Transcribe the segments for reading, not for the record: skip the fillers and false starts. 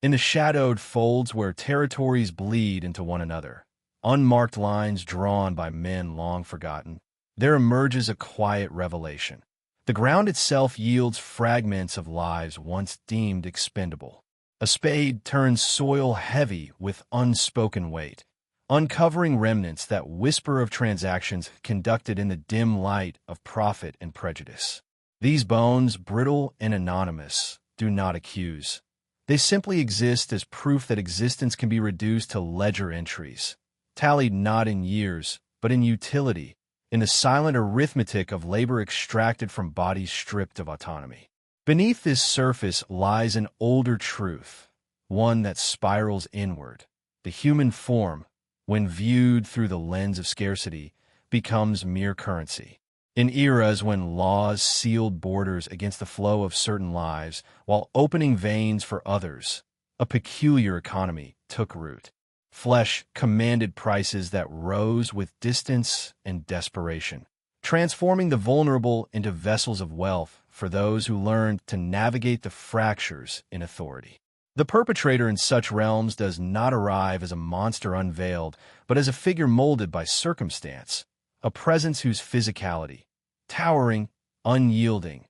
In the shadowed folds where territories bleed into one another, unmarked lines drawn by men long forgotten, there emerges a quiet revelation. The ground itself yields fragments of lives once deemed expendable. A spade turns soil heavy with unspoken weight, uncovering remnants that whisper of transactions conducted in the dim light of profit and prejudice. These bones, brittle and anonymous, do not accuse. They simply exist as proof that existence can be reduced to ledger entries, tallied not in years, but in utility, in the silent arithmetic of labor extracted from bodies stripped of autonomy. Beneath this surface lies an older truth, one that spirals inward. The human form, when viewed through the lens of scarcity, becomes mere currency. In eras when laws sealed borders against the flow of certain lives while opening veins for others, a peculiar economy took root. Flesh commanded prices that rose with distance and desperation, transforming the vulnerable into vessels of wealth for those who learned to navigate the fractures in authority. The perpetrator in such realms does not arrive as a monster unveiled, but as a figure molded by circumstance, a presence whose physicality, towering, unyielding,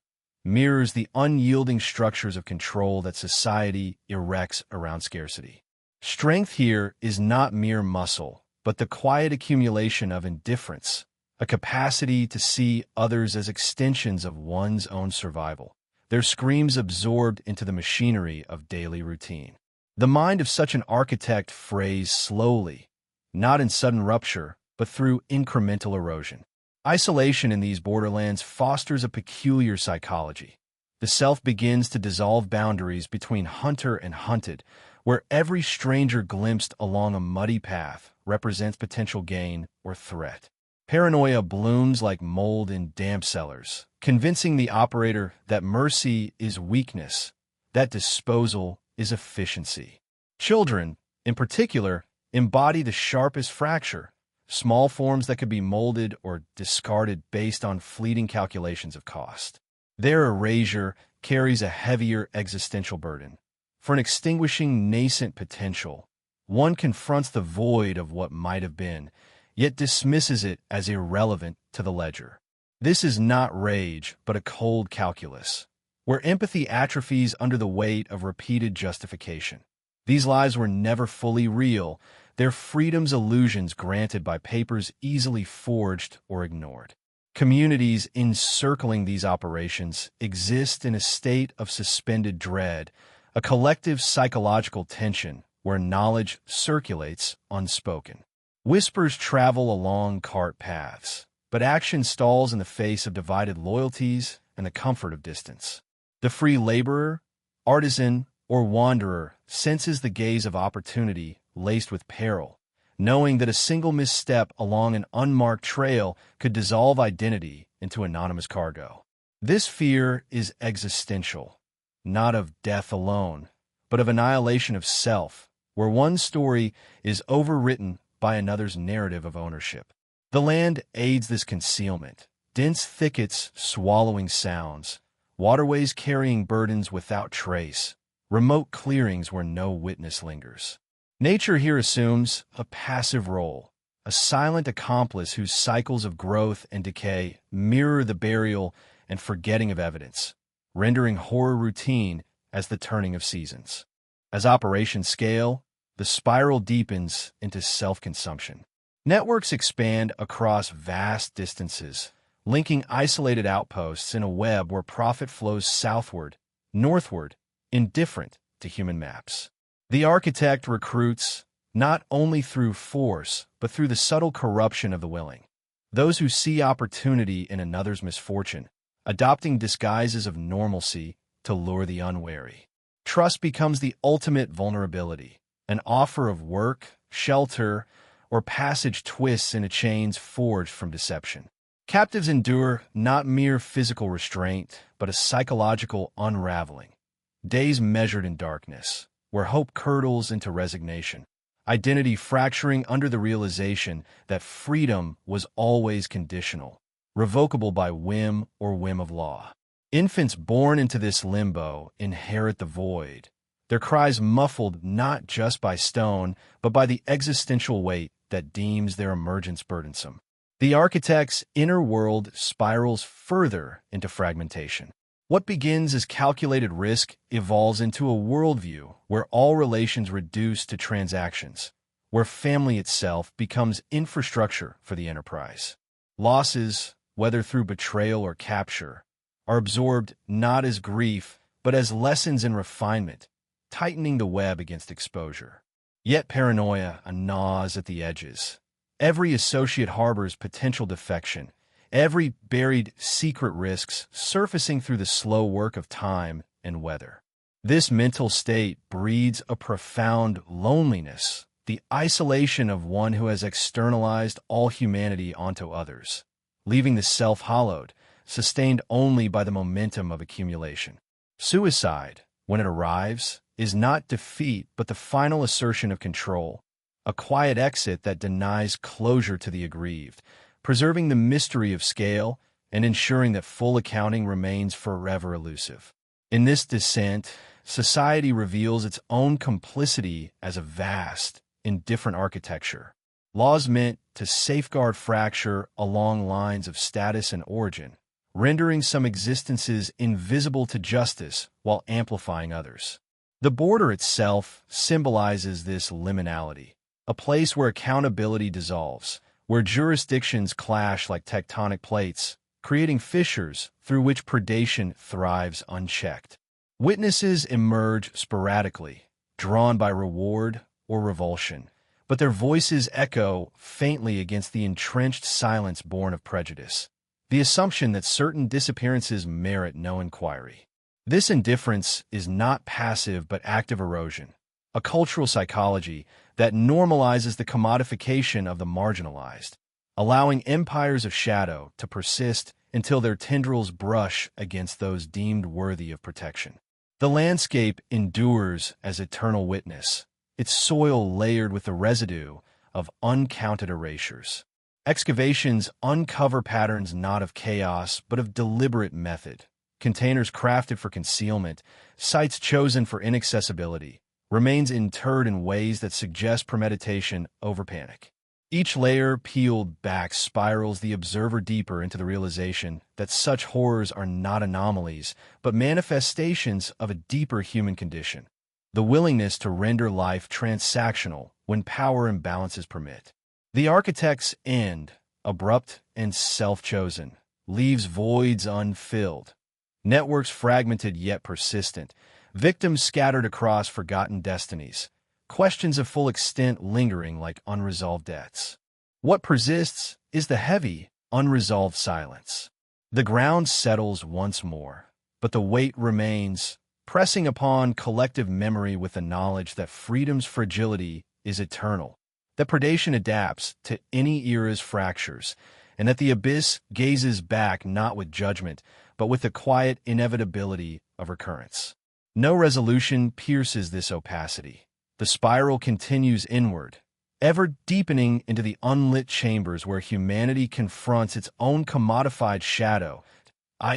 mirrors the unyielding structures of control that society erects around scarcity. Strength here is not mere muscle, but the quiet accumulation of indifference, a capacity to see others as extensions of one's own survival, their screams absorbed into the machinery of daily routine. The mind of such an architect frays slowly, not in sudden rupture, but through incremental erosion. Isolation in these borderlands fosters a peculiar psychology. The self begins to dissolve boundaries between hunter and hunted, where every stranger glimpsed along a muddy path represents potential gain or threat. Paranoia blooms like mold in damp cellars, convincing the operator that mercy is weakness, that disposal is efficiency. Children, in particular, embody the sharpest fracture, small forms that could be molded or discarded based on fleeting calculations of cost. Their erasure carries a heavier existential burden. For an extinguishing nascent potential, one confronts the void of what might have been, yet dismisses it as irrelevant to the ledger. This is not rage, but a cold calculus, where empathy atrophies under the weight of repeated justification. These lives were never fully real, their freedom's illusions granted by papers easily forged or ignored. Communities encircling these operations exist in a state of suspended dread, a collective psychological tension where knowledge circulates unspoken. Whispers travel along cart paths, but action stalls in the face of divided loyalties and the comfort of distance. The free laborer, artisan, or wanderer senses the gaze of opportunity laced with peril, knowing that a single misstep along an unmarked trail could dissolve identity into anonymous cargo. This fear is existential, not of death alone, but of annihilation of self, where one story is overwritten by another's narrative of ownership. The land aids this concealment, dense thickets swallowing sounds, waterways carrying burdens without trace, remote clearings where no witness lingers. Nature here assumes a passive role, a silent accomplice whose cycles of growth and decay mirror the burial and forgetting of evidence, rendering horror routine as the turning of seasons. As operations scale, the spiral deepens into self-consumption. Networks expand across vast distances, linking isolated outposts in a web where profit flows southward, northward, indifferent to human maps. The architect recruits not only through force, but through the subtle corruption of the willing. Those who see opportunity in another's misfortune, adopting disguises of normalcy to lure the unwary. Trust becomes the ultimate vulnerability, an offer of work, shelter, or passage twists into chains forged from deception. Captives endure not mere physical restraint, but a psychological unraveling. Days measured in darkness, where hope curdles into resignation, identity fracturing under the realization that freedom was always conditional, revocable by whim or whim of law. Infants born into this limbo inherit the void, their cries muffled not just by stone, but by the existential weight that deems their emergence burdensome. The architect's inner world spirals further into fragmentation. What begins as calculated risk evolves into a worldview where all relations reduce to transactions, where family itself becomes infrastructure for the enterprise. Losses, whether through betrayal or capture, are absorbed not as grief, but as lessons in refinement, tightening the web against exposure. Yet paranoia gnaws at the edges. Every associate harbors potential defection, every buried secret risks surfacing through the slow work of time and weather. This mental state breeds a profound loneliness, the isolation of one who has externalized all humanity onto others, leaving the self hollowed, sustained only by the momentum of accumulation. Suicide, when it arrives, is not defeat but the final assertion of control, a quiet exit that denies closure to the aggrieved, preserving the mystery of scale and ensuring that full accounting remains forever elusive. In this descent, society reveals its own complicity as a vast, indifferent architecture. Laws meant to safeguard fracture along lines of status and origin, rendering some existences invisible to justice while amplifying others. The border itself symbolizes this liminality, a place where accountability dissolves, where jurisdictions clash like tectonic plates, creating fissures through which predation thrives unchecked. Witnesses emerge sporadically, drawn by reward or revulsion, but their voices echo faintly against the entrenched silence born of prejudice, the assumption that certain disappearances merit no inquiry. This indifference is not passive but active erosion, a cultural psychology that normalizes the commodification of the marginalized, allowing empires of shadow to persist until their tendrils brush against those deemed worthy of protection. The landscape endures as eternal witness, its soil layered with the residue of uncounted erasures. Excavations uncover patterns not of chaos but of deliberate method. Containers crafted for concealment, sites chosen for inaccessibility, remains interred in ways that suggest premeditation over panic. Each layer peeled back spirals the observer deeper into the realization that such horrors are not anomalies, but manifestations of a deeper human condition, the willingness to render life transactional when power imbalances permit. The architect's end, abrupt and self-chosen, leaves voids unfilled, networks fragmented yet persistent, victims scattered across forgotten destinies, questions of full extent lingering like unresolved debts. What persists is the heavy, unresolved silence. The ground settles once more, but the weight remains, pressing upon collective memory with the knowledge that freedom's fragility is eternal, that predation adapts to any era's fractures, and that the abyss gazes back not with judgment, but with the quiet inevitability of recurrence. No resolution pierces this opacity. The spiral continues inward, ever deepening into the unlit chambers where humanity confronts its own commodified shadow,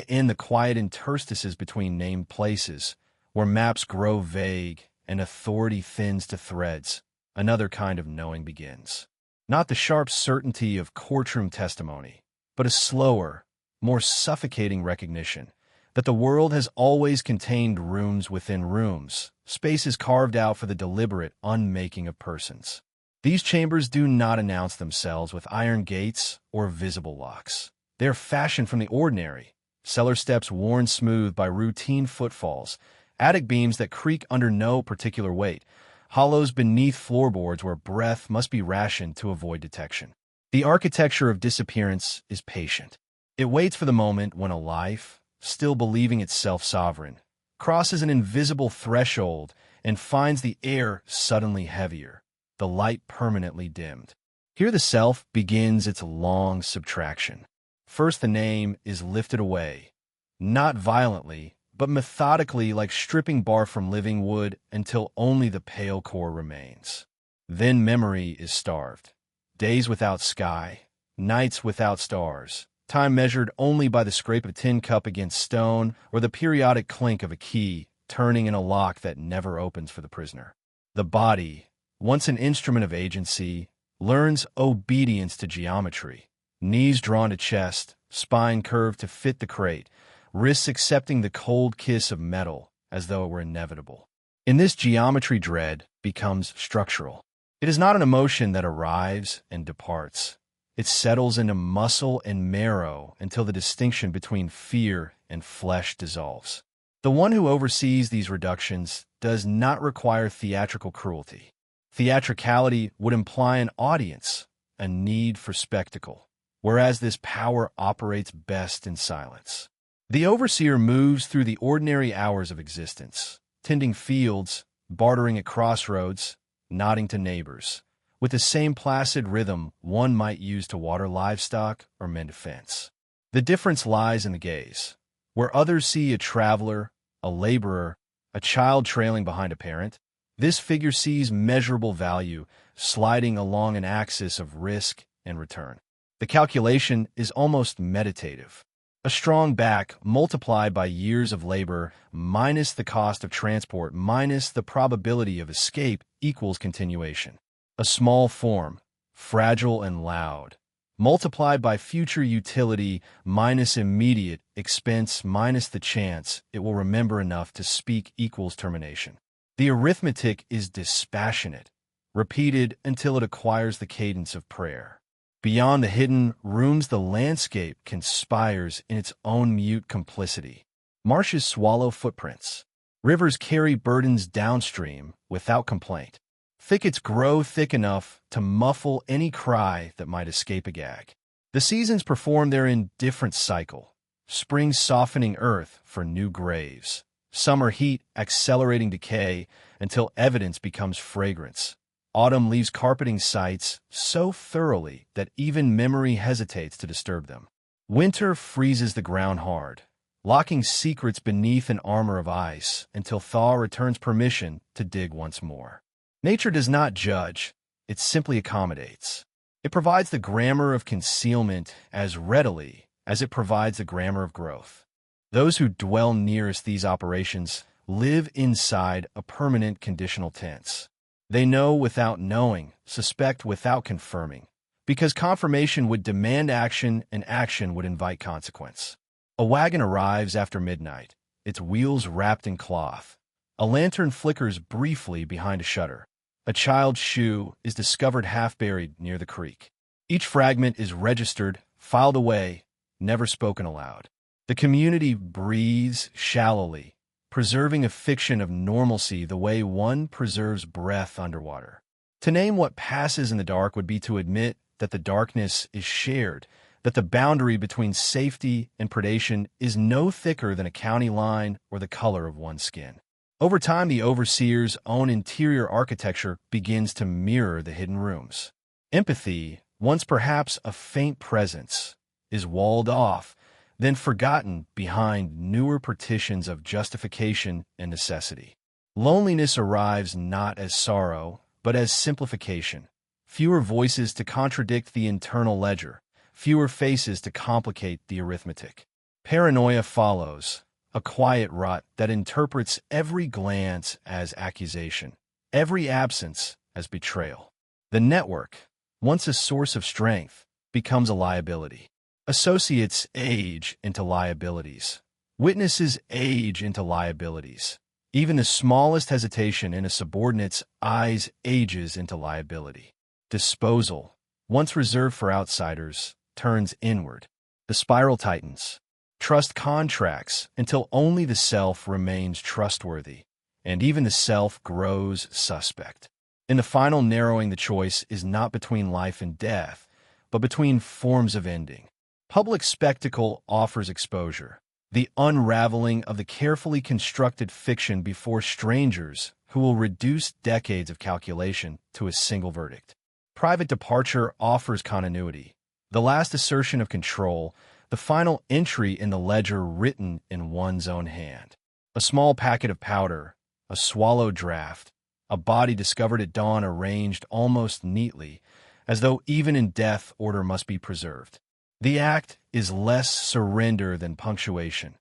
in the quiet interstices between named places, where maps grow vague and authority thins to threads. Another kind of knowing begins. Not the sharp certainty of courtroom testimony, but a slower, more suffocating recognition that the world has always contained rooms within rooms, spaces carved out for the deliberate unmaking of persons. These chambers do not announce themselves with iron gates or visible locks. They are fashioned from the ordinary, cellar steps worn smooth by routine footfalls, attic beams that creak under no particular weight, hollows beneath floorboards where breath must be rationed to avoid detection. The architecture of disappearance is patient. It waits for the moment when a life, still believing itself sovereign, crosses an invisible threshold and finds the air suddenly heavier, the light permanently dimmed. Here the self begins its long subtraction. First the name is lifted away, not violently, but methodically like stripping bark from living wood until only the pale core remains. Then memory is starved. Days without sky, nights without stars, time measured only by the scrape of a tin cup against stone or the periodic clink of a key turning in a lock that never opens for the prisoner. The body, once an instrument of agency, learns obedience to geometry. Knees drawn to chest, spine curved to fit the crate, wrists accepting the cold kiss of metal as though it were inevitable. In this geometry, dread becomes structural. It is not an emotion that arrives and departs. It settles into muscle and marrow until the distinction between fear and flesh dissolves. The one who oversees these reductions does not require theatrical cruelty. Theatricality would imply an audience, a need for spectacle, whereas this power operates best in silence. The overseer moves through the ordinary hours of existence, tending fields, bartering at crossroads, nodding to neighbors, with the same placid rhythm one might use to water livestock or mend a fence. The difference lies in the gaze. Where others see a traveler, a laborer, a child trailing behind a parent, this figure sees measurable value sliding along an axis of risk and return. The calculation is almost meditative. A strong back multiplied by years of labor minus the cost of transport minus the probability of escape equals continuation. A small form, fragile and loud, multiplied by future utility minus immediate expense minus the chance it will remember enough to speak equals termination. The arithmetic is dispassionate, repeated until it acquires the cadence of prayer. Beyond the hidden rooms, the landscape conspires in its own mute complicity. Marshes swallow footprints. Rivers carry burdens downstream without complaint. Thickets grow thick enough to muffle any cry that might escape a gag. The seasons perform their indifferent cycle. Spring softening earth for new graves. Summer heat accelerating decay until evidence becomes fragrance. Autumn leaves carpeting sites so thoroughly that even memory hesitates to disturb them. Winter freezes the ground hard, locking secrets beneath an armor of ice until thaw returns permission to dig once more. Nature does not judge, it simply accommodates. It provides the grammar of concealment as readily as it provides the grammar of growth. Those who dwell nearest these operations live inside a permanent conditional tense. They know without knowing, suspect without confirming, because confirmation would demand action and action would invite consequence. A wagon arrives after midnight, its wheels wrapped in cloth. A lantern flickers briefly behind a shutter. A child's shoe is discovered half buried near the creek. Each fragment is registered, filed away, never spoken aloud. The community breathes shallowly, preserving a fiction of normalcy the way one preserves breath underwater. To name what passes in the dark would be to admit that the darkness is shared, that the boundary between safety and predation is no thicker than a county line or the color of one's skin. Over time, the overseer's own interior architecture begins to mirror the hidden rooms. Empathy, once perhaps a faint presence, is walled off, then forgotten behind newer partitions of justification and necessity. Loneliness arrives not as sorrow, but as simplification. Fewer voices to contradict the internal ledger, fewer faces to complicate the arithmetic. Paranoia follows, a quiet rut that interprets every glance as accusation, every absence as betrayal. The network, once a source of strength, becomes a liability. Associates age into liabilities. Witnesses age into liabilities. Even the smallest hesitation in a subordinate's eyes ages into liability. Disposal, once reserved for outsiders, turns inward. The spiral tightens. Trust contracts until only the self remains trustworthy, and even the self grows suspect. In the final narrowing, the choice is not between life and death, but between forms of ending. Public spectacle offers exposure, the unraveling of the carefully constructed fiction before strangers who will reduce decades of calculation to a single verdict. Private departure offers continuity, the last assertion of control, the final entry in the ledger written in one's own hand. A small packet of powder, a swallowed draft, a body discovered at dawn arranged almost neatly, as though even in death order must be preserved. The act is less surrender than punctuation.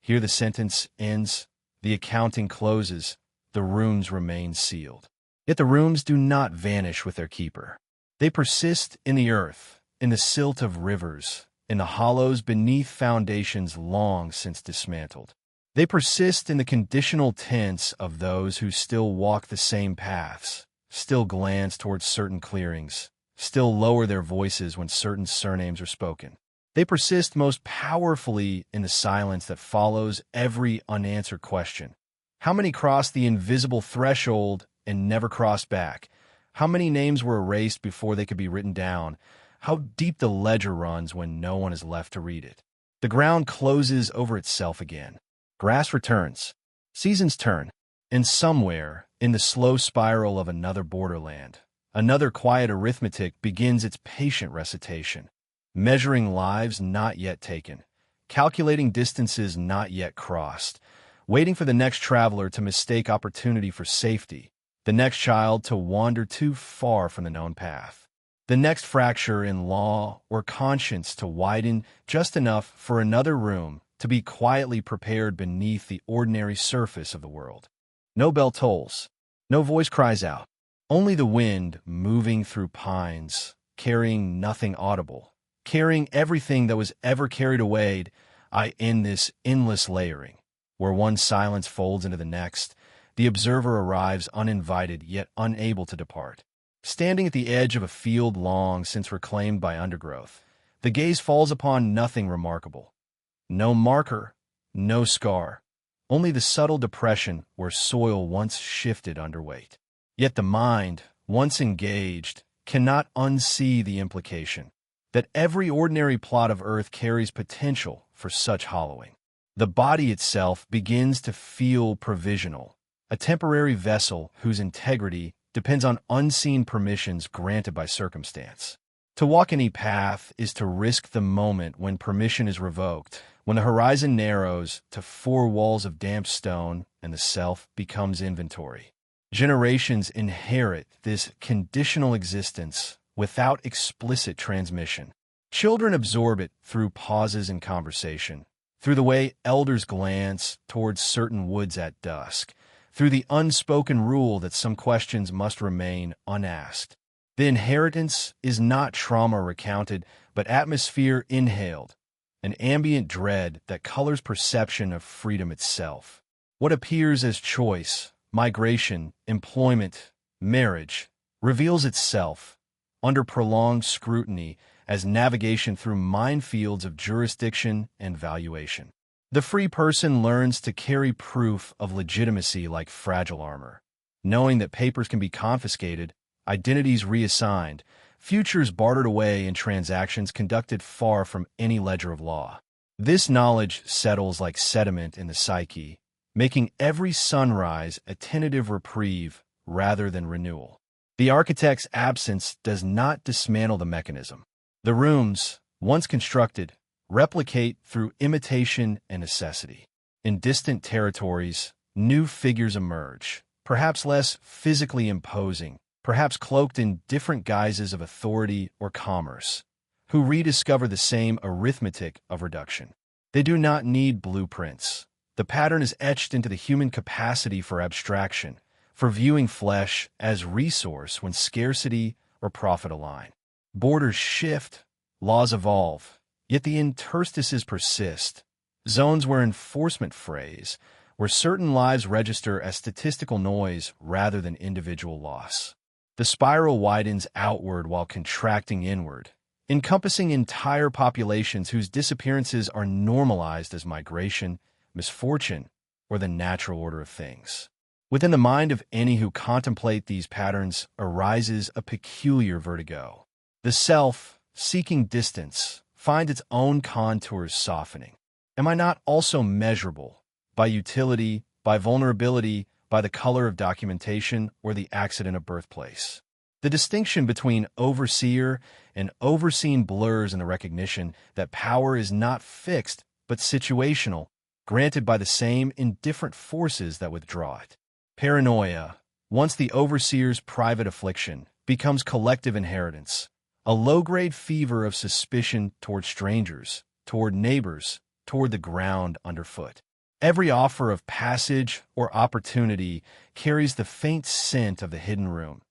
Here the sentence ends, The accounting closes, the rooms remain sealed. Yet the rooms do not vanish with their keeper. They persist in the earth, in the silt of rivers, in the hollows beneath foundations long since dismantled. They persist in the conditional tense of those who still walk the same paths, still glance towards certain clearings, still lower their voices when certain surnames are spoken. They persist most powerfully in the silence that follows every unanswered question. How many crossed the invisible threshold and never crossed back? How many names were erased before they could be written down? How deep the ledger runs when no one is left to read it? The ground closes over itself again. Grass returns. Seasons turn. And somewhere, in the slow spiral of another borderland, another quiet arithmetic begins its patient recitation, measuring lives not yet taken, calculating distances not yet crossed, waiting for the next traveler to mistake opportunity for safety, the next child to wander too far from the known path, the next fracture in law or conscience to widen just enough for another room to be quietly prepared beneath the ordinary surface of the world. No bell tolls, no voice cries out, only the wind moving through pines, carrying nothing audible, carrying everything that was ever carried away. I end this endless layering, where one silence folds into the next. The observer arrives uninvited yet unable to depart. Standing at the edge of a field long since reclaimed by undergrowth, the gaze falls upon nothing remarkable. No marker, no scar, only the subtle depression where soil once shifted underweight. Yet the mind, once engaged, cannot unsee the implication that every ordinary plot of earth carries potential for such hollowing. The body itself begins to feel provisional, a temporary vessel whose integrity depends on unseen permissions granted by circumstance. To walk any path is to risk the moment when permission is revoked, when the horizon narrows to four walls of damp stone and the self becomes inventory. Generations inherit this conditional existence without explicit transmission. Children absorb it through pauses in conversation, through the way elders glance towards certain woods at dusk, through the unspoken rule that some questions must remain unasked. The inheritance is not trauma recounted, but atmosphere inhaled, an ambient dread that colors perception of freedom itself. What appears as choice, migration, employment, marriage, reveals itself, under prolonged scrutiny, as navigation through minefields of jurisdiction and valuation. The free person learns to carry proof of legitimacy like fragile armor, knowing that papers can be confiscated, identities reassigned, futures bartered away in transactions conducted far from any ledger of law. This knowledge settles like sediment in the psyche, making every sunrise a tentative reprieve rather than renewal. The architect's absence does not dismantle the mechanism. The rooms, once constructed, replicate through imitation and necessity. In distant territories, new figures emerge, perhaps less physically imposing, perhaps cloaked in different guises of authority or commerce, who rediscover the same arithmetic of reduction. They do not need blueprints. The pattern is etched into the human capacity for abstraction, for viewing flesh as resource when scarcity or profit align. Borders shift, laws evolve, yet the interstices persist, zones where enforcement frays, where certain lives register as statistical noise rather than individual loss. The spiral widens outward while contracting inward, encompassing entire populations whose disappearances are normalized as migration, misfortune, or the natural order of things. Within the mind of any who contemplate these patterns arises a peculiar vertigo. The self, seeking distance, finds its own contours softening. Am I not also measurable by utility, by vulnerability, by the color of documentation, or the accident of birthplace? The distinction between overseer and overseen blurs in the recognition that power is not fixed but situational, granted by the same indifferent forces that withdraw it. Paranoia, once the overseer's private affliction, becomes collective inheritance, a low-grade fever of suspicion toward strangers, toward neighbors, toward the ground underfoot. Every offer of passage or opportunity carries the faint scent of the hidden room.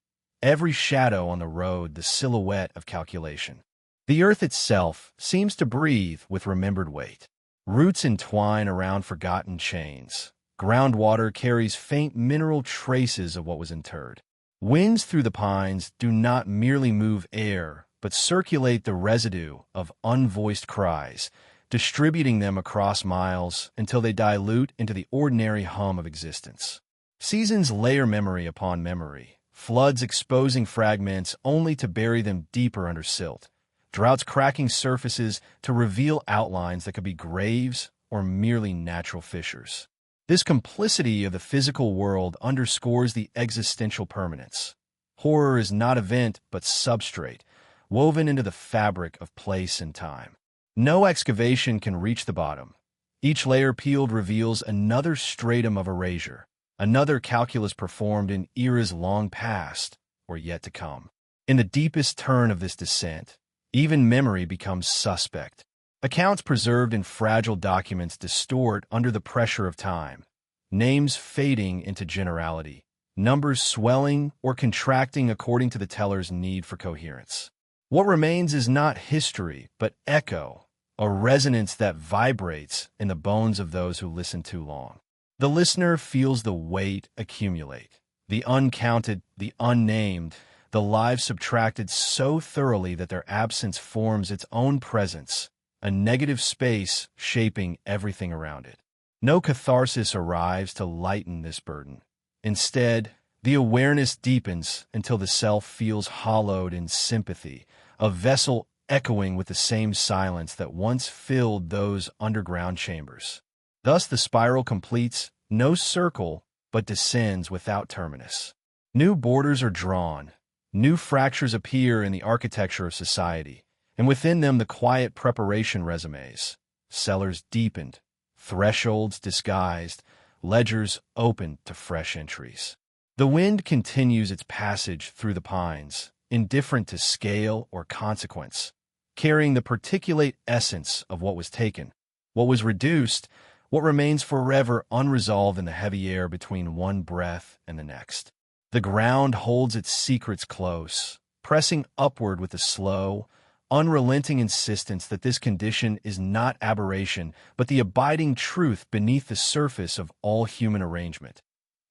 Every shadow on the road the silhouette of calculation. The earth itself seems to breathe with remembered weight. Roots entwine around forgotten chains. Groundwater carries faint mineral traces of what was interred. Winds through the pines do not merely move air, but circulate the residue of unvoiced cries, distributing them across miles until they dilute into the ordinary hum of existence. Seasons layer memory upon memory, floods exposing fragments only to bury them deeper under silt, droughts cracking surfaces to reveal outlines that could be graves or merely natural fissures. This complicity of the physical world underscores the existential permanence. Horror is not event but substrate, woven into the fabric of place and time. No excavation can reach the bottom. Each layer peeled reveals another stratum of erasure, another calculus performed in eras long past or yet to come. In the deepest turn of this descent, even memory becomes suspect. Accounts preserved in fragile documents distort under the pressure of time, names fading into generality, numbers swelling or contracting according to the teller's need for coherence. What remains is not history, but echo, a resonance that vibrates in the bones of those who listen too long. The listener feels the weight accumulate, the uncounted, the unnamed, the lives subtracted so thoroughly that their absence forms its own presence, a negative space shaping everything around it. No catharsis arrives to lighten this burden. Instead, the awareness deepens until the self feels hollowed in sympathy, a vessel echoing with the same silence that once filled those underground chambers. Thus the spiral completes, no circle, but descends without terminus. New borders are drawn, new fractures appear in the architecture of society, and within them the quiet preparation resumes. Cellars deepened, thresholds disguised, ledgers opened to fresh entries. The wind continues its passage through the pines, indifferent to scale or consequence, carrying the particulate essence of what was taken, what was reduced, what remains forever unresolved in the heavy air between one breath and the next. The ground holds its secrets close, pressing upward with a slow, unrelenting insistence that this condition is not aberration, but the abiding truth beneath the surface of all human arrangement.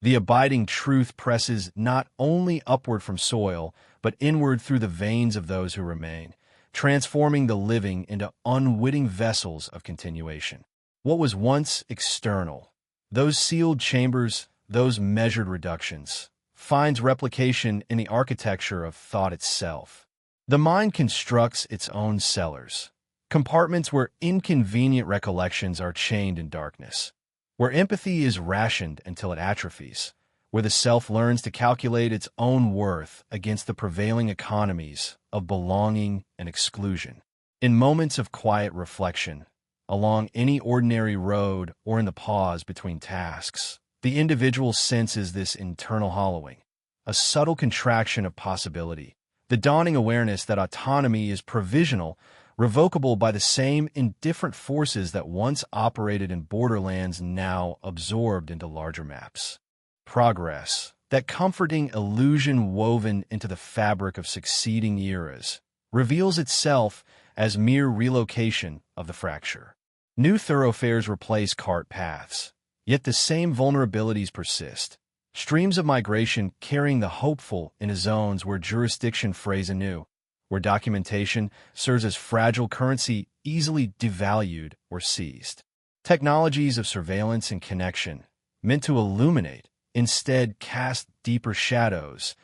The abiding truth presses not only upward from soil, but inward through the veins of those who remain, transforming the living into unwitting vessels of continuation. What was once external, those sealed chambers, those measured reductions, finds replication in the architecture of thought itself. The mind constructs its own cellars, compartments where inconvenient recollections are chained in darkness, where empathy is rationed until it atrophies, where the self learns to calculate its own worth against the prevailing economies of belonging and exclusion. In moments of quiet reflection, along any ordinary road or in the pause between tasks, the individual senses this internal hollowing, a subtle contraction of possibility, the dawning awareness that autonomy is provisional, revocable by the same indifferent forces that once operated in borderlands now absorbed into larger maps. Progress, that comforting illusion woven into the fabric of succeeding eras, reveals itself as mere relocation of the fracture. New thoroughfares replace cart paths, yet the same vulnerabilities persist. Streams of migration carrying the hopeful into zones where jurisdiction frays anew, where documentation serves as fragile currency easily devalued or seized. Technologies of surveillance and connection, meant to illuminate, instead cast deeper shadows,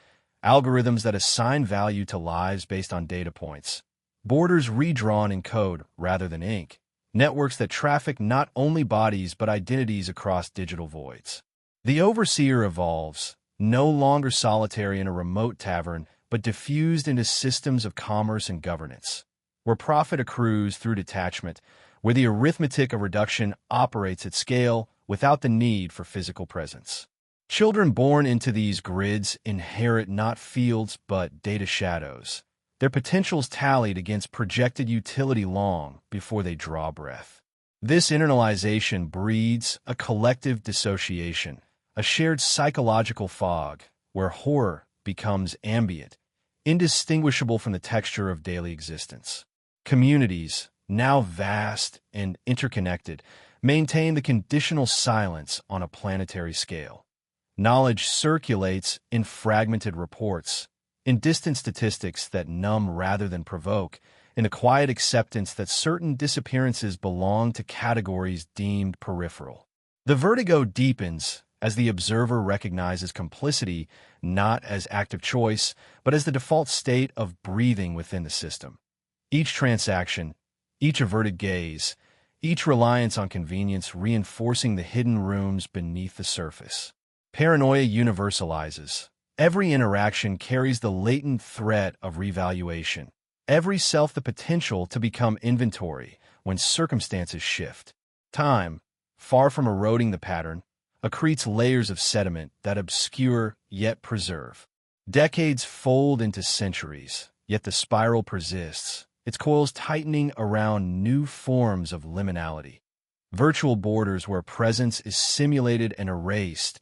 algorithms that assign value to lives based on data points, borders redrawn in code rather than ink, networks that traffic not only bodies but identities across digital voids. The overseer evolves, no longer solitary in a remote tavern, but diffused into systems of commerce and governance, where profit accrues through detachment, where the arithmetic of reduction operates at scale without the need for physical presence. Children born into these grids inherit not fields but data shadows, their potentials tallied against projected utility long before they draw breath. This internalization breeds a collective dissociation, a shared psychological fog, where horror becomes ambient, indistinguishable from the texture of daily existence. Communities, now vast and interconnected, maintain the conditional silence on a planetary scale. Knowledge circulates in fragmented reports, in distant statistics that numb rather than provoke, in the quiet acceptance that certain disappearances belong to categories deemed peripheral. The vertigo deepens as the observer recognizes complicity not as active choice, but as the default state of breathing within the system. Each transaction, each averted gaze, each reliance on convenience reinforcing the hidden rooms beneath the surface. Paranoia universalizes. Every interaction carries the latent threat of revaluation. Every self the potential to become inventory when circumstances shift. Time, far from eroding the pattern, accretes layers of sediment that obscure yet preserve. Decades fold into centuries, yet the spiral persists, its coils tightening around new forms of liminality. Virtual borders where presence is simulated and erased,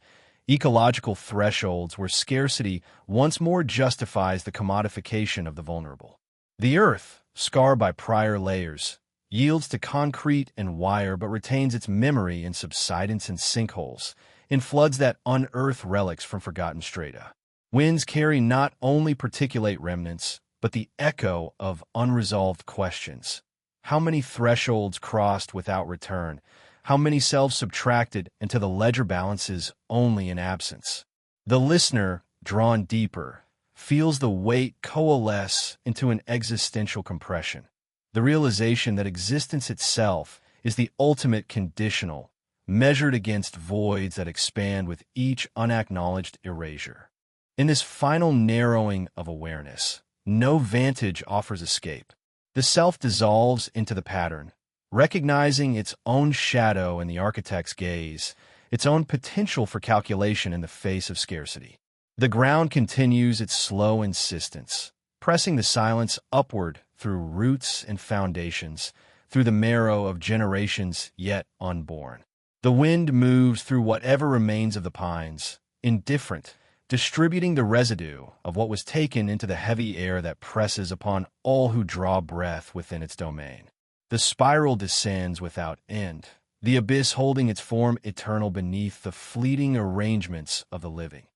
ecological thresholds where scarcity once more justifies the commodification of the vulnerable. The earth, scarred by prior layers, yields to concrete and wire but retains its memory in subsidence and sinkholes, in floods that unearth relics from forgotten strata. Winds carry not only particulate remnants, but the echo of unresolved questions. How many thresholds crossed without return? How many selves subtracted until the ledger balances only in absence? The listener, drawn deeper, feels the weight coalesce into an existential compression. The realization that existence itself is the ultimate conditional, measured against voids that expand with each unacknowledged erasure. In this final narrowing of awareness, no vantage offers escape. The self dissolves into the pattern, recognizing its own shadow in the architect's gaze, its own potential for calculation in the face of scarcity. The ground continues its slow insistence, pressing the silence upward through roots and foundations, through the marrow of generations yet unborn. The wind moves through whatever remains of the pines, indifferent, distributing the residue of what was taken into the heavy air that presses upon all who draw breath within its domain. The spiral descends without end, the abyss holding its form eternal beneath the fleeting arrangements of the living.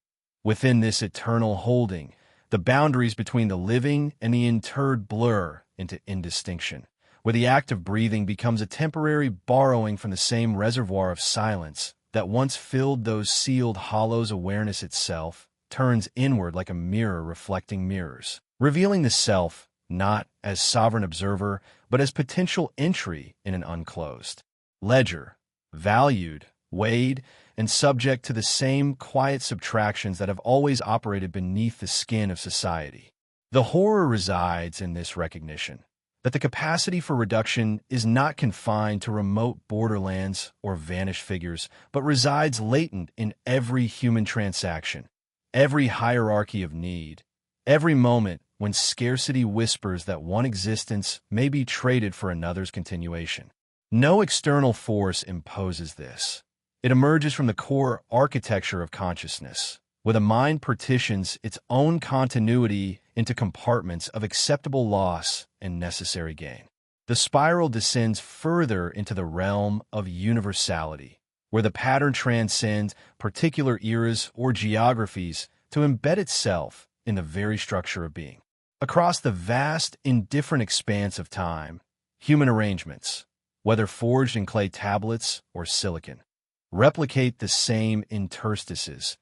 Within this eternal holding, the boundaries between the living and the interred blur into indistinction, where the act of breathing becomes a temporary borrowing from the same reservoir of silence that once filled those sealed hollows. Awareness itself turns inward like a mirror reflecting mirrors, revealing the self not as sovereign observer, but as potential entry in an unclosed ledger, valued, weighed, and subject to the same quiet subtractions that have always operated beneath the skin of society. The horror resides in this recognition that the capacity for reduction is not confined to remote borderlands or vanished figures, but resides latent in every human transaction, every hierarchy of need, every moment when scarcity whispers that one existence may be traded for another's continuation. No external force imposes this. It emerges from the core architecture of consciousness, where the mind partitions its own continuity into compartments of acceptable loss and necessary gain. The spiral descends further into the realm of universality, where the pattern transcends particular eras or geographies to embed itself in the very structure of being. Across the vast, indifferent expanse of time, human arrangements, whether forged in clay tablets or silicon, replicate the same interstices,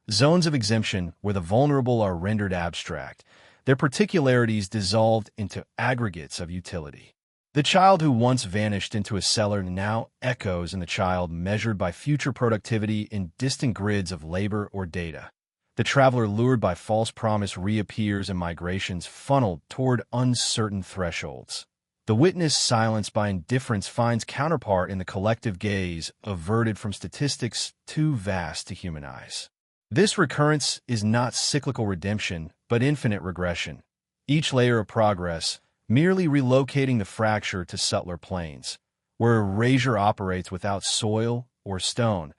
zones of exemption where the vulnerable are rendered abstract, their particularities dissolved into aggregates of utility. The child who once vanished into a cellar now echoes in the child measured by future productivity in distant grids of labor or data. The traveler lured by false promise reappears in migrations funneled toward uncertain thresholds. The witness silenced by indifference finds counterpart in the collective gaze averted from statistics too vast to humanize. This recurrence is not cyclical redemption, but infinite regression. Each layer of progress, merely relocating the fracture to subtler planes, where erasure operates without soil or stone,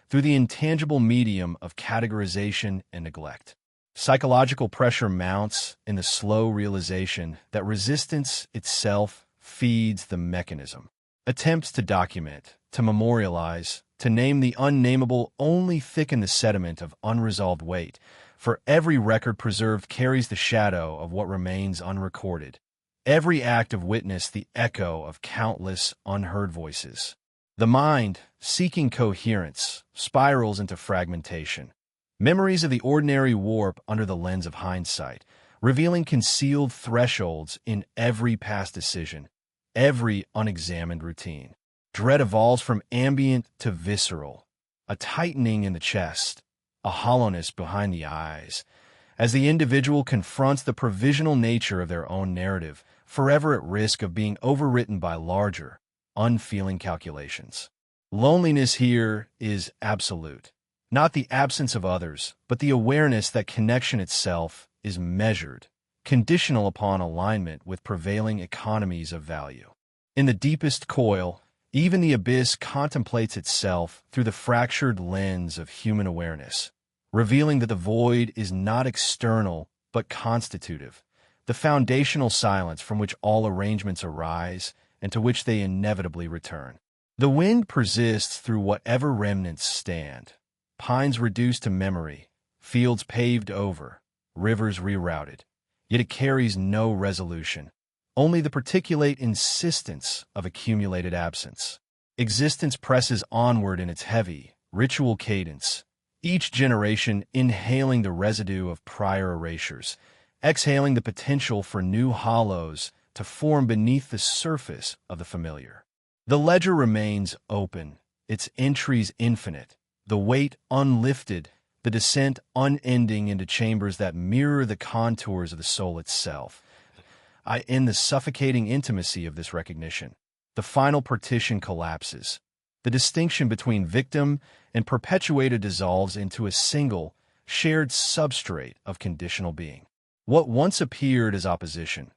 through the intangible medium of categorization and neglect. Psychological pressure mounts in the slow realization that resistance itself feeds the mechanism. Attempts to document, to memorialize, to name the unnameable only thicken the sediment of unresolved weight, for every record preserved carries the shadow of what remains unrecorded. Every act of witness the echo of countless unheard voices. The mind, seeking coherence, spirals into fragmentation. Memories of the ordinary warp under the lens of hindsight, revealing concealed thresholds in every past decision, every unexamined routine. Dread evolves from ambient to visceral, a tightening in the chest, a hollowness behind the eyes, as the individual confronts the provisional nature of their own narrative, forever at risk of being overwritten by larger, unfeeling calculations. Loneliness here is absolute, not the absence of others, but the awareness that connection itself is measured, conditional upon alignment with prevailing economies of value. In the deepest coil, even the abyss contemplates itself through the fractured lens of human awareness, revealing that the void is not external but constitutive, the foundational silence from which all arrangements arise and to which they inevitably return. The wind persists through whatever remnants stand, pines reduced to memory, fields paved over, rivers rerouted, yet it carries no resolution, only the particulate insistence of accumulated absence. Existence presses onward in its heavy, ritual cadence, each generation inhaling the residue of prior erasures, exhaling the potential for new hollows to form beneath the surface of the familiar. The ledger remains open, its entries infinite, the weight unlifted, the descent unending into chambers that mirror the contours of the soul itself. In the suffocating intimacy of this recognition, the final partition collapses. The distinction between victim and perpetuator dissolves into a single, shared substrate of conditional being. What once appeared as opposition,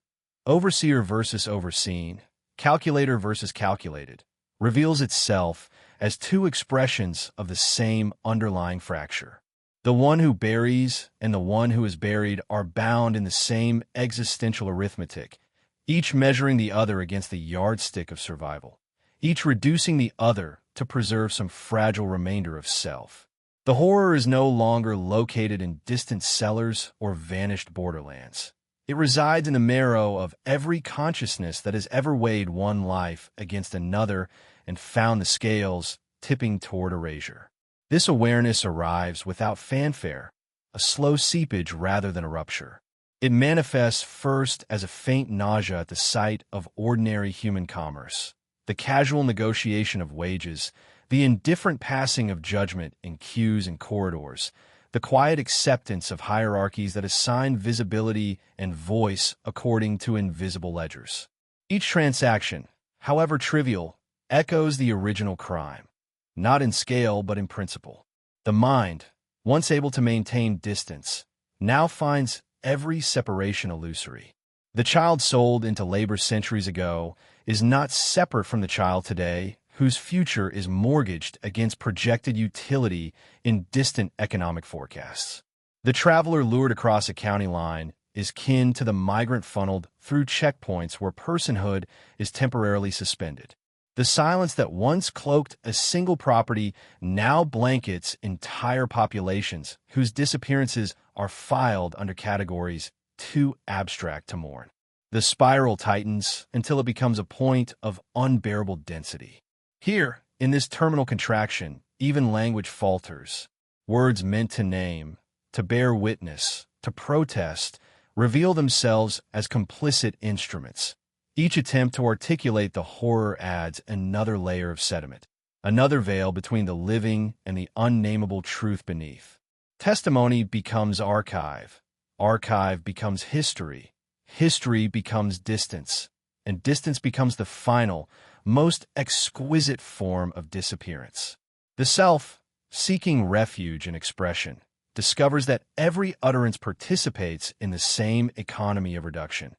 overseer versus overseen, calculator versus calculated, reveals itself as two expressions of the same underlying fracture. The one who buries and the one who is buried are bound in the same existential arithmetic, each measuring the other against the yardstick of survival, each reducing the other to preserve some fragile remainder of self. The horror is no longer located in distant cellars or vanished borderlands. It resides in the marrow of every consciousness that has ever weighed one life against another and found the scales tipping toward erasure. This awareness arrives without fanfare, a slow seepage rather than a rupture. It manifests first as a faint nausea at the sight of ordinary human commerce, the casual negotiation of wages, the indifferent passing of judgment in queues and corridors, the quiet acceptance of hierarchies that assign visibility and voice according to invisible ledgers. Each transaction, however trivial, echoes the original crime, not in scale but in principle. The mind, once able to maintain distance, now finds every separation illusory. The child sold into labor centuries ago is not separate from the child today, whose future is mortgaged against projected utility in distant economic forecasts. The traveler lured across a county line is kin to the migrant funneled through checkpoints where personhood is temporarily suspended. The silence that once cloaked a single property now blankets entire populations whose disappearances are filed under categories too abstract to mourn. The spiral tightens until it becomes a point of unbearable density. Here, in this terminal contraction, even language falters. Words meant to name, to bear witness, to protest, reveal themselves as complicit instruments. Each attempt to articulate the horror adds another layer of sediment, another veil between the living and the unnameable truth beneath. Testimony becomes archive, archive becomes history, history becomes distance, and distance becomes the final, most exquisite form of disappearance. The self, seeking refuge in expression, discovers that every utterance participates in the same economy of reduction,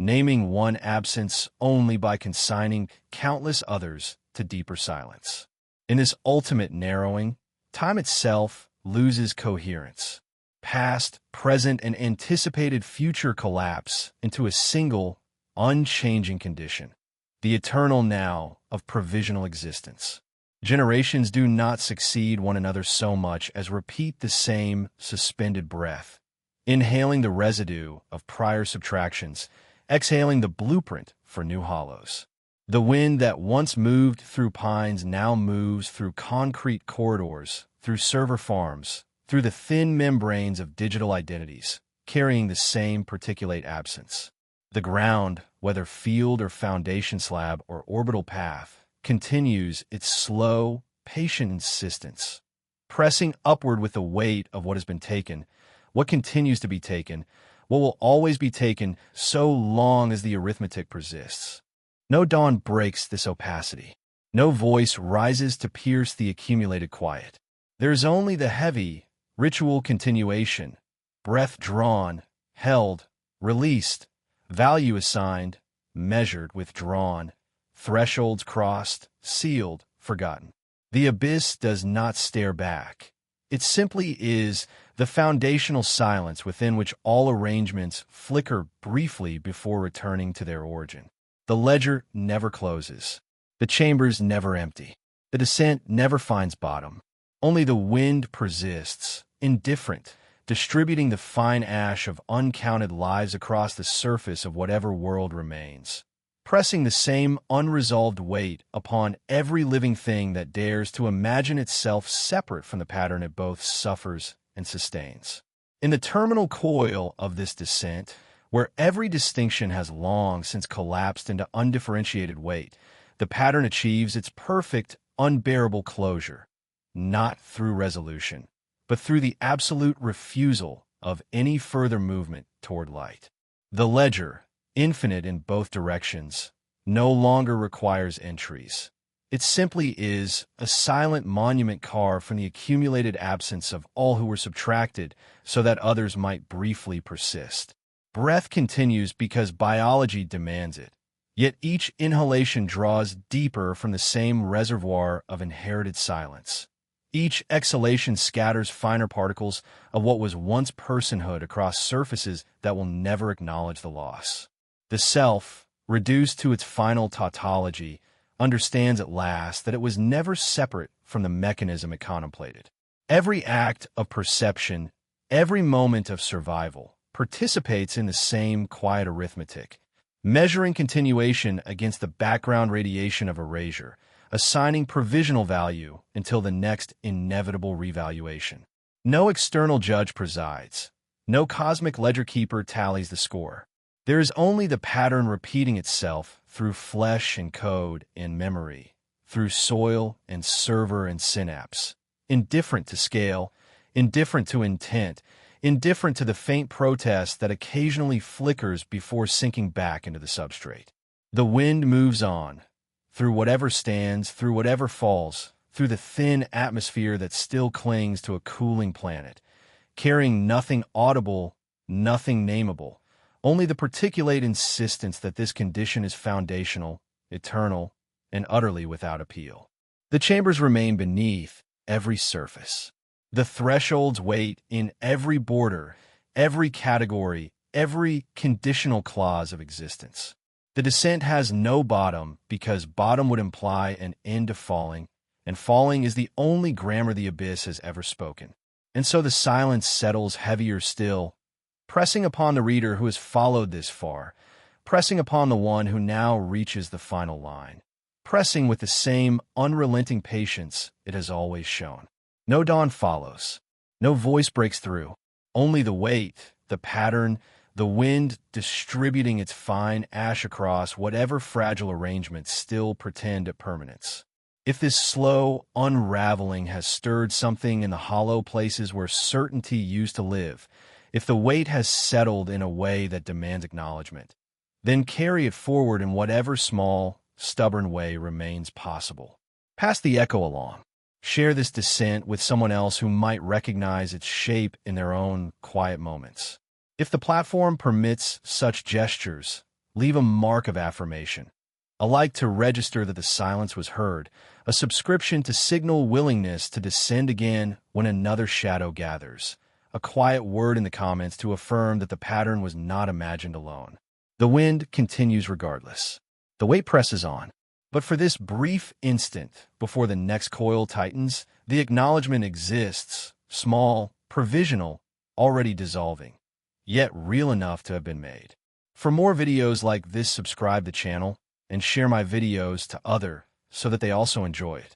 naming one absence only by consigning countless others to deeper silence. In this ultimate narrowing, time itself loses coherence. Past, present, and anticipated future collapse into a single, unchanging condition, the eternal now of provisional existence. Generations do not succeed one another so much as repeat the same suspended breath, inhaling the residue of prior subtractions, exhaling the blueprint for new hollows. The wind that once moved through pines now moves through concrete corridors, through server farms, through the thin membranes of digital identities, carrying the same particulate absence. The ground, whether field or foundation slab or orbital path, continues its slow, patient insistence, pressing upward with the weight of what has been taken, what continues to be taken, what will always be taken so long as the arithmetic persists. No dawn breaks this opacity. No voice rises to pierce the accumulated quiet. There is only the heavy, ritual continuation, breath drawn, held, released, value assigned, measured, withdrawn, thresholds crossed, sealed, forgotten. The abyss does not stare back. It simply is the foundational silence within which all arrangements flicker briefly before returning to their origin. The ledger never closes. The chambers never empty. The descent never finds bottom. Only the wind persists, indifferent, distributing the fine ash of uncounted lives across the surface of whatever world remains, pressing the same unresolved weight upon every living thing that dares to imagine itself separate from the pattern it both suffers and sustains. In the terminal coil of this descent, where every distinction has long since collapsed into undifferentiated weight, the pattern achieves its perfect, unbearable closure, not through resolution, but through the absolute refusal of any further movement toward light. The ledger, infinite in both directions, no longer requires entries. It simply is a silent monument carved from the accumulated absence of all who were subtracted so that others might briefly persist. Breath continues because biology demands it, yet each inhalation draws deeper from the same reservoir of inherited silence. Each exhalation scatters finer particles of what was once personhood across surfaces that will never acknowledge the loss. The self, reduced to its final tautology, understands at last that it was never separate from the mechanism it contemplated. Every act of perception, every moment of survival, participates in the same quiet arithmetic, measuring continuation against the background radiation of erasure, assigning provisional value until the next inevitable revaluation. No external judge presides. No cosmic ledger keeper tallies the score. There is only the pattern repeating itself through flesh and code and memory, through soil and server and synapse, indifferent to scale, indifferent to intent, indifferent to the faint protest that occasionally flickers before sinking back into the substrate. The wind moves on, through whatever stands, through whatever falls, through the thin atmosphere that still clings to a cooling planet, carrying nothing audible, nothing nameable, only the particulate insistence that this condition is foundational, eternal, and utterly without appeal. The chambers remain beneath every surface. The thresholds wait in every border, every category, every conditional clause of existence. The descent has no bottom because bottom would imply an end of falling, and falling is the only grammar the abyss has ever spoken. And so the silence settles heavier still, pressing upon the reader who has followed this far, pressing upon the one who now reaches the final line, pressing with the same unrelenting patience it has always shown. No dawn follows. No voice breaks through. Only the weight, the pattern, the wind distributing its fine ash across whatever fragile arrangements still pretend at permanence. If this slow unraveling has stirred something in the hollow places where certainty used to live, if the weight has settled in a way that demands acknowledgement, then carry it forward in whatever small, stubborn way remains possible. Pass the echo along. Share this descent with someone else who might recognize its shape in their own quiet moments. If the platform permits such gestures, Leave a mark of affirmation. A like to register that the silence was heard, a subscription to signal willingness to descend again when another shadow gathers, a quiet word in the comments to affirm that the pattern was not imagined alone. The wind continues regardless. The weight presses on. But for this brief instant before the next coil tightens, the acknowledgement exists, small, provisional, already dissolving, yet real enough to have been made. For more videos like this, subscribe the channel and share my videos to others so that they also enjoy it.